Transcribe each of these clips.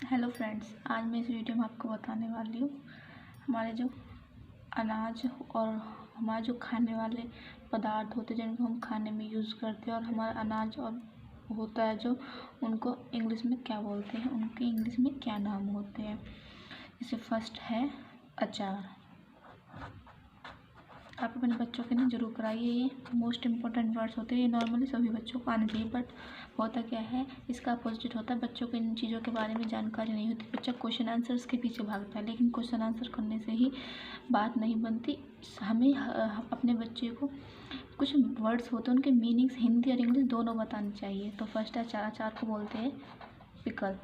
Hello friends, आज मैं इस वीडियो में आपको बताने वाली हूँ हमारे जो अनाज और हमारे जो खाने वाले पदार्थ होते हैं जिनको हम खाने में यूज़ करते हैं और हमारा अनाज और होता है जो उनको इंग्लिश में क्या बोलते हैं, उनके इंग्लिश में क्या नाम होते हैं। जैसे फर्स्ट है अचार। आप अपने बच्चों के लिए ज़रूर कराइए। ये मोस्ट इम्पॉर्टेंट वर्ड्स होते हैं, ये नॉर्मली सभी बच्चों को आने चाहिए, बट होता क्या है इसका अपोजिट होता है। बच्चों को इन चीज़ों के बारे में जानकारी नहीं होती, बच्चा क्वेश्चन आंसर्स के पीछे भागता है, लेकिन क्वेश्चन आंसर करने से ही बात नहीं बनती। हमें अपने बच्चे को कुछ वर्ड्स होते हैं उनके मीनिंग्स हिंदी और इंग्लिश दोनों बतानी चाहिए। तो फर्स्ट है अचार। अचार को बोलते हैं पिकल।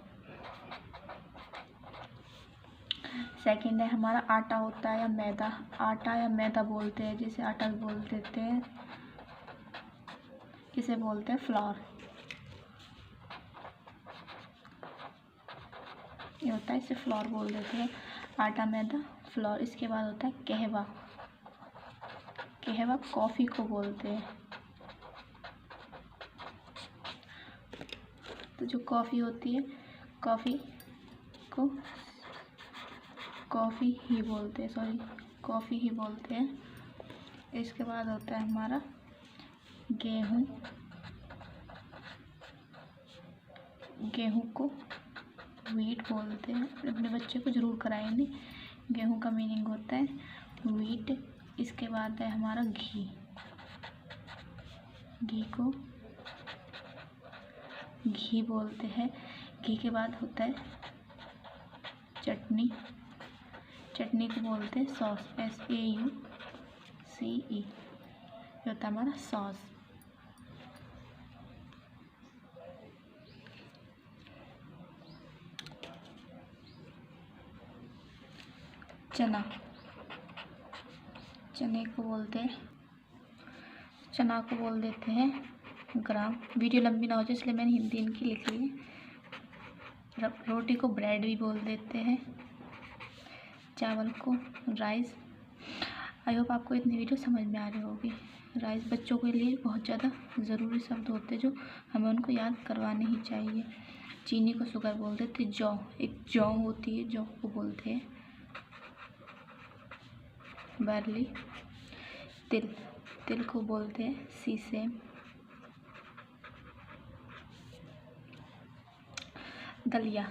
सेकंड है हमारा आटा होता है या मैदा। आटा या मैदा बोलते हैं, जिसे आटा बोल देते हैं, इसे बोलते हैं फ्लावर। ये होता है, इसे फ्लावर बोल देते हैं। आटा, मैदा, फ्लावर। इसके बाद होता है कहवा। कहवा कॉफ़ी को बोलते हैं। तो जो कॉफ़ी होती है, कॉफ़ी को कॉफ़ी ही बोलते हैं, कॉफ़ी ही बोलते हैं। इसके बाद होता है हमारा गेहूँ। गेहूँ को वीट बोलते हैं। अपने बच्चे को ज़रूर कराएंगे। गेहूँ का मीनिंग होता है वीट। इसके बाद है हमारा घी। घी को घी बोलते हैं। घी के बाद होता है चटनी। चटनी को बोलते हैं सॉस, SAUCE। ये होता है हमारा सॉस। चना। चने को बोलते हैं, चना को बोल देते हैं ग्राम। वीडियो लंबी ना हो जाए इसलिए मैंने हिंदी इनकी लिख ली है। रोटी को ब्रेड भी बोल देते हैं। चावल को राइस। आई होप आपको इतनी वीडियो समझ में आ रही होगी। राइस बच्चों के लिए बहुत ज़्यादा ज़रूरी शब्द होते हैं जो हमें उनको याद करवाने ही चाहिए। चीनी को शुगर बोल देते हैं। जौ, एक जौ होती है, जौ को बोलते हैं बार्ली। तिल, तिल को बोलते हैं सीसेम। दलिया।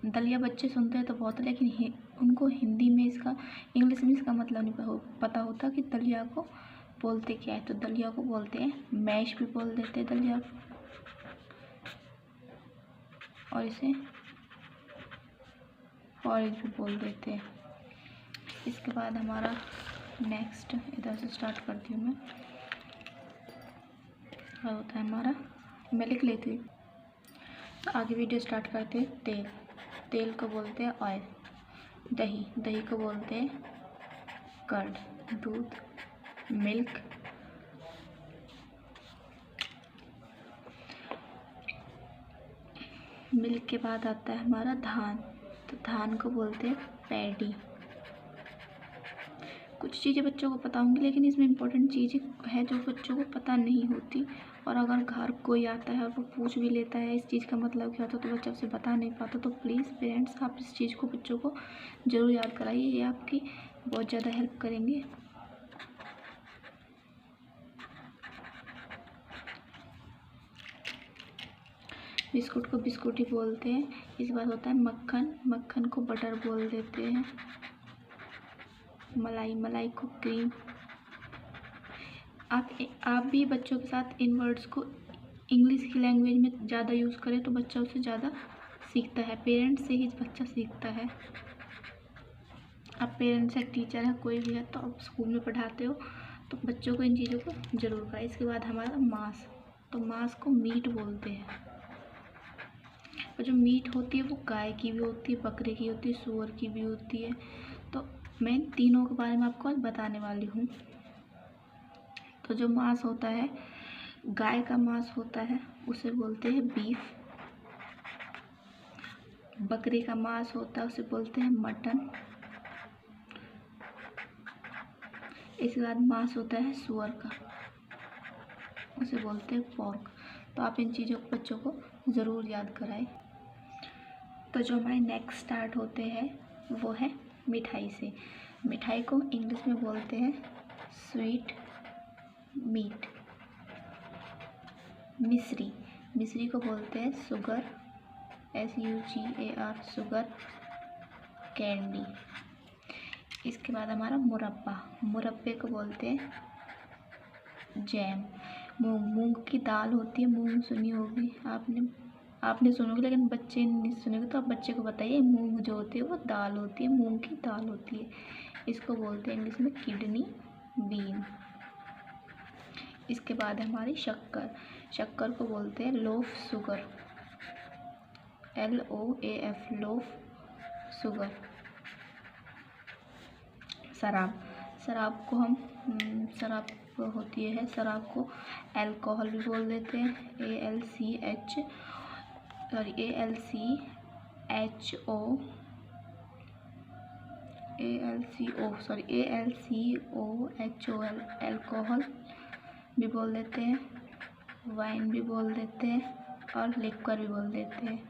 दलिया बच्चे सुनते हैं तो बहुत, लेकिन उनको हिंदी में इसका, इंग्लिश में इसका मतलब नहीं पता होता कि दलिया को बोलते क्या है। तो दलिया को बोलते हैं मैश भी बोल देते हैं दलिया, और इसे पॉरेज भी बोल देते हैं। इसके बाद हमारा नेक्स्ट, इधर से स्टार्ट करती हूँ मैं, और होता है हमारा, मैं लिख लेती हूँ, आगे वीडियो स्टार्ट करते हैं। तेल। तेल को बोलते हैं ऑयल। दही। दही को बोलते हैं कर्ड, दूध, मिल्क। मिल्क के बाद आता है हमारा धान। तो धान को बोलते हैं पैडी। कुछ चीज़ें बच्चों को पता होंगी, लेकिन इसमें इम्पोर्टेंट चीज़ें है जो बच्चों को पता नहीं होती, और अगर घर कोई आता है और वो पूछ भी लेता है इस चीज़ का मतलब क्या होता है तो बच्चा उसे बता नहीं पाता। तो प्लीज़ पेरेंट्स, आप इस चीज़ को बच्चों को ज़रूर याद कराइए, ये आपकी बहुत ज़्यादा हेल्प करेंगे। बिस्कुट को बिस्कुट ही बोलते हैं। इस बार होता है मक्खन। मक्खन को बटर बोल देते हैं। मलाई। मलाई को क्रीम। आप भी बच्चों के साथ इन वर्ड्स को इंग्लिश की लैंग्वेज में ज़्यादा यूज़ करें तो बच्चा उससे ज़्यादा सीखता है। पेरेंट्स से ही बच्चा सीखता है। आप पेरेंट्स या टीचर है, कोई भी है, तो आप स्कूल में पढ़ाते हो तो बच्चों को इन चीज़ों को ज़रूर करें। इसके बाद हमारा मांस। तो मांस को मीट बोलते हैं, और जो मीट होती है वो गाय की भी होती है, बकरे की होती है, सूअर की भी होती है। तो मैं तीनों के बारे में आपको आज बताने वाली हूँ। तो जो मांस होता है, गाय का मांस होता है, उसे बोलते हैं बीफ। बकरी का मांस होता है, उसे बोलते हैं मटन। इसके बाद मांस होता है सूअर का, उसे बोलते हैं पोर्क। तो आप इन चीज़ों को बच्चों को ज़रूर याद कराएं। तो जो हमारे नेक्स्ट स्टार्ट होते हैं वो है मिठाई से। मिठाई को इंग्लिश में बोलते हैं स्वीट मीट। मिश्री, मिश्री को बोलते हैं शुगर, SUGAR, शुगर कैंडी। इसके बाद हमारा मुरब्बा, मुरब्बे को बोलते हैं जैम। मूंग, मूंग की दाल होती है, मूंग सुनी होगी आपने सुनोगे, लेकिन बच्चे नहीं सुनेंगे, तो आप बच्चे को बताइए मूंग जो होती है वो दाल होती है, मूंग की दाल होती है। इसको बोलते हैं इंग्लिश में किडनी बीन। इसके बाद है हमारी शक्कर, शक्कर को बोलते हैं loaf sugar, LOAF, loaf sugar. शराब, शराब को हम शराब होती है, शराब को अल्कोहल भी बोल देते हैं, ALCOHOL, अल्कोहल भी बोल देते हैं, वाइन भी बोल देते हैं और लिक्वर भी बोल देते हैं।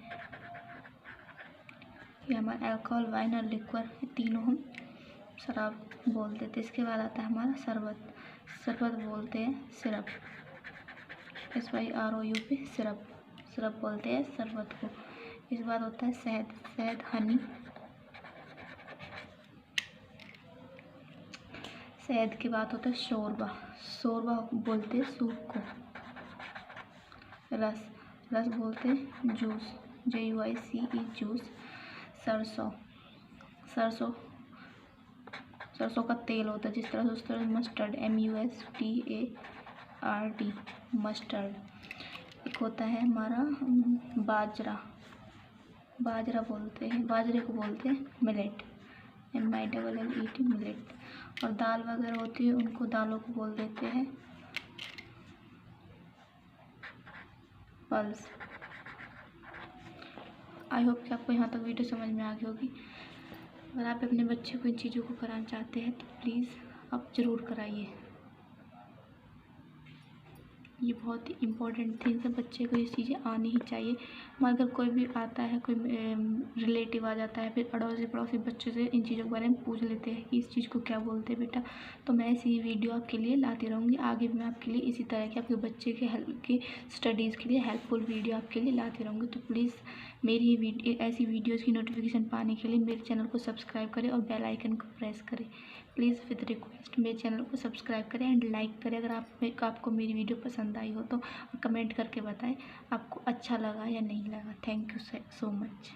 ये हमारा अल्कोहल, वाइन और लिक्वर, ये तीनों हम शराब बोल देते हैं। इसके बाद आता है हमारा शरबत, शरबत बोलते हैं सिरप, SYROUP, सिरप, सिरप बोलते हैं शरबत को। इसके बाद होता है शहद, शहद हनी। शहद के बाद होता है शोरबा, शोरबा बोलते हैं सूप को। रस, रस बोलते हैं जूस, JUICE, जूस। सरसों, सरसों, सरसों का तेल होता है जिस तरह से, उस तरह मस्टर्ड, MUSTARD, मस्टर्ड। एक होता है हमारा बाजरा, बाजरा बोलते हैं, बाजरे को बोलते हैं मिलेट, MILLET, मिलेट। और दाल वगैरह होती है उनको, दालों को बोल देते हैं पल्स। आई होप कि आपको यहाँ तक वीडियो समझ में आ गई होगी। अगर आप अपने बच्चे को इन चीज़ों को कराना चाहते हैं तो प्लीज़ आप ज़रूर कराइए। ये बहुत ही इम्पोर्टेंट थिंग्स है, बच्चे को ये चीज़ें आनी ही चाहिए। मगर कोई भी आता है, कोई रिलेटिव आ जाता है, फिर अड़ोसी पड़ोसी बच्चे से इन चीज़ों के बारे में पूछ लेते हैं कि इस चीज़ को क्या बोलते हैं बेटा। तो मैं ऐसी वीडियो आपके लिए लाती रहूँगी, आगे भी मैं आपके लिए इसी तरह की आपके बच्चे के हेल्प की स्टडीज़ के लिए हेल्पफुल वीडियो आपके लिए लाती रहूँगी। तो प्लीज़ मेरी ऐसी वीडियोज़ की नोटिफिकेशन पाने के लिए मेरे चैनल को सब्सक्राइब करें और बेल आइकन को प्रेस करें। प्लीज़ विद रिक्वेस्ट मेरे चैनल को सब्सक्राइब करें एंड लाइक करें अगर आपको मेरी वीडियो पसंद आई हो तो, कमेंट करके बताएं आपको अच्छा लगा या नहीं लगा। Thank you so much.